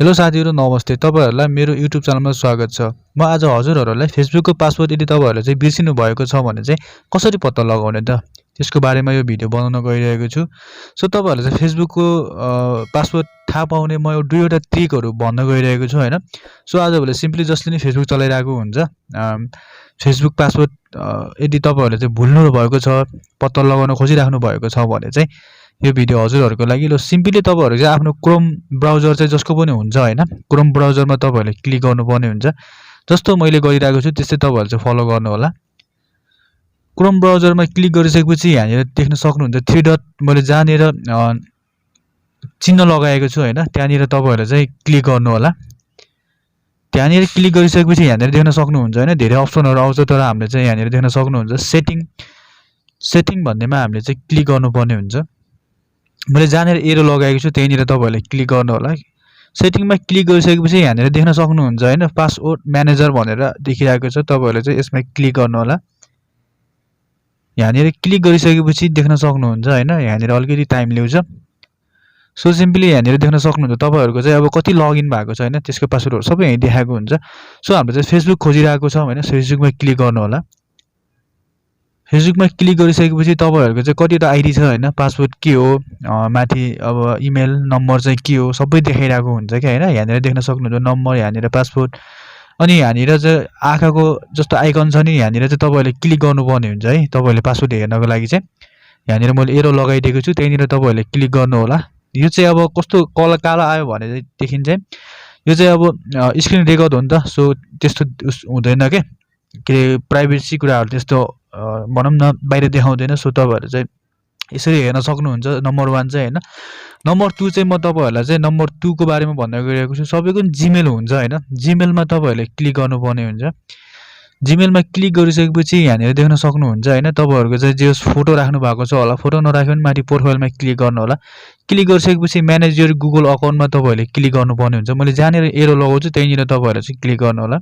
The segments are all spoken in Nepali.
हेलो साथीहरु नमस्ते। तपाईहरुलाई मेरो युट्युब च्यानलमा स्वागत छ। म आज हजुरहरुलाई फेसबुकको पासवर्ड यदि तपाईहरुले चाहिँ बिर्सिनु भएको छ भने चाहिँ कसरी पत्ता लगाउने त त्यसको बारेमा यो भिडियो बनाउन गइरहेको छु। सो तपाईहरुले चाहिँ फेसबुकको पासवर्ड थाहा पाउने म यो दुईवटा ट्रिकहरु भन्न गइरहेको छु हैन। सो आजभोलि सिम्पली जसले नि फेसबुक चलाइरहेको हुन्छ फेसबुक पासवर्ड यदि तपाईहरुले चाहिँ भुल्नु भएको छ, पत्ता लगाउन खोजिराख्नु भएको छ भने चाहिँ यो भिडियो हजुरहरुको लागि। ल सिम्पली तपाईहरु चाहिँ आफ्नो क्रोम ब्राउजर चाहिँ जसको पनि हुन्छ हैन, क्रोम ब्राउजरमा तपाईहरुले क्लिक गर्नुपर्ने हुन्छ। जस्तो मैले गरिरहेको छु त्यस्तै तपाईहरु चाहिँ फलो गर्नु होला। क्रोम ब्राउजरमा क्लिक गरिसकेपछि यहाँनिर देख्न सक्नुहुन्छ थ्री डट मैले जहाँनिर चिन्ह लगाएको छु हैन, त्यहाँनिर तपाईहरुले चाहिँ क्लिक गर्नु होला। त्यहाँनिर क्लिक गरिसकेपछि यहाँनिर देख्न सक्नुहुन्छ हैन धेरै अप्सनहरु आउँछ, तर हामीले चाहिँ यहाँनिर देख्न सक्नुहुन्छ सेटिङ भन्नेमा हामीले चाहिँ क्लिक गर्नुपर्ने हुन्छ। मैले जहाँनिर एरो लगाएको छु त्यहीँनिर तपाईहरुले क्लिक गर्नु होला। सेटिङमा क्लिक गरिसकेपछि यहाँनिर देख्न सक्नुहुन्छ हैन पासवर्ड म्यानेजर भनेर देखिरहेको छ, तपाईहरुले चाहिँ यसमा क्लिक गर्नु होला। यहाँनिर क्लिक गरिसकेपछि देख्न सक्नुहुन्छ हैन यहाँनिर अलिकति टाइम लिन्छ। सो सिम्पली यहाँनिर देख्न सक्नुहुन्छ तपाईहरुको चाहिँ अब कति लगइन भएको छ हैन, त्यसको पासवर्डहरु सबै यही देखाएको हुन्छ। सो हामीले चाहिँ फेसबुक खोजिरहेको छौं हैन, फेसबुकमा क्लिक गर्नु होला। फेसबुकमा क्लिक गरिसकेपछि तपाईहरुको चाहिँ कतिवटा आइडी छ हैन, पासवर्ड के हो, माथि अब इमेल नम्बर चाहिँ के हो सबै देखाइरहेको हुन्छ के हैन। यहाँनिर देख्न सक्नुहुन्छ नम्बर, यहाँनिर पासवर्ड, अनि यहाँनिर चाहिँ आँखाको जस्तो आइकन छ नि, यहाँनिर चाहिँ तपाईहरुले क्लिक गर्नुपर्ने हुन्छ है तपाईहरुले पासवर्ड हेर्नको लागि चाहिँ। यहाँनिर मैले एरो लगाइदिएको छु, त्यहीँनिर तपाईहरुले क्लिक गर्नु होला। यो चाहिँ अब कस्तो कालो आयो भने देखिन चाहिँ यो चाहिँ अब स्क्रिन रेकर्ड हो नि त, सो त्यस्तो हुँदैन के प्राइभेसी कुराहरु त्यस्तो भनौं न बाहिर देखाउँदैन। सो तपाईहरु चाहिँ यसरी हेर्न सक्नुहुन्छ नम्बर 1 चाहिँ हैन। नम्बर 2 चाहिँ म तपाईहरुलाई चाहिँ नम्बर 2 को बारेमा भन्न गइरहेको छु। सबैको जीमेल हुन्छ हैन, जीमेलमा तपाईहरुले क्लिक गर्नुपर्ने हुन्छ। जीमेलमा क्लिक गरिसकेपछि यहाँनिर देख्न सक्नुहुन्छ हैन तपाईहरुको चाहिँ जे फोटो राख्नु भएको छ होला, फोटो नराख्यो भने माथि प्रोफाइलमा क्लिक गर्नु होला। क्लिक गरिसकेपछि म्यानेज योर गुगल अकाउन्टमा तपाईहरुले क्लिक गर्नुपर्ने हुन्छ। मैले जहाँनिर एरो लगाउँछु त्यहीँनिर तपाईहरुले चाहिँ क्लिक गर्नु होला।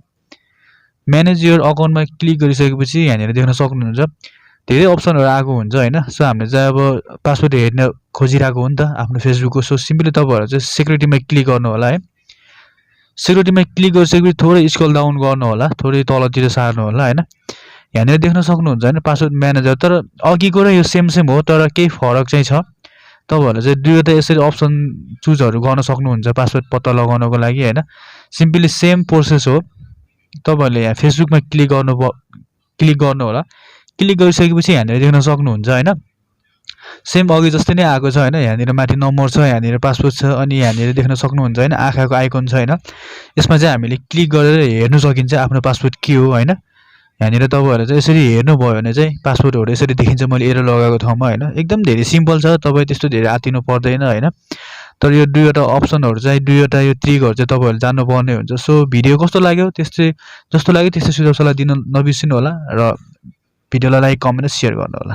म्यानेज योर अकाउन्टमा क्लिक गरिसकेपछि यहाँनिर देख्न सक्नुहुन्छ धेरै अप्सनहरु आएको हुन्छ हैन। सो हामीले चाहिँ अब पासवर्ड हेर्न खोजिरहेको हो नि त आफ्नो फेसबुकको। सो सिम्पली तपाईहरु चाहिँ सिक्युरिटीमा क्लिक गर्नु होला है। सिक्युरिटीमा क्लिक गरिसकेपछि थोरै स्क्रल डाउन गर्नु होला, थोरै तलतिर सार्नु होला हैन। यहाँनिर देख्न सक्नुहुन्छ हैन पासवर्ड म्यानेजर, तर अघिको र यो सेम हो, तर केही फरक चाहिँ छ। तपाईहरुले चाहिँ दुईवटा यसरी अप्सन चुजहरु गर्न सक्नुहुन्छ पासवर्ड पत्ता लगाउनको लागि हैन। सिम्पली सेम प्रोसेस हो। तपाईहरुले यहाँ फेसबुकमा क्लिक गर्नु होला। क्लिक गरिसकेपछि यहाँनिर देख्न सक्नुहुन्छ हैन सेम अघि जस्तै नै आएको छ हैन। यहाँनिर माथि नम्बर छ, यहाँनिर पासवर्ड छ, अनि यहाँनिर देख्न सक्नुहुन्छ हैन आँखाको आइकन छ हैन। यसमा चाहिँ हामीले क्लिक गरेर हेर्न सकिन्छ आफ्नो पासवर्ड के हो हैन। यहाँनिर तपाईहरुले चाहिँ यसरी हेर्नु भयो भने चाहिँ पासवर्डहरु यसरी देखिन्छ मैले एरो लगाएको ठाउँमा हैन। एकदम धेरै सिम्पल छ, तपाई त्यस्तो धेरै आतिनु पर्दैन हैन। तर यो दुईवटा अप्सनहरु चाहिँ दुईवटा यो ट्रिकहरु चाहिँ तपाईहरुले जान्नुपर्ने हुन्छ। सो भिडियो कस्तो लाग्यो जस्तो लाग्यो त्यस्तै सुझाव सल्लाह दिन नबिर्सिनु होला र भिडियोलाई लाइक, कमेन्ट र शेयर गर्नु होला।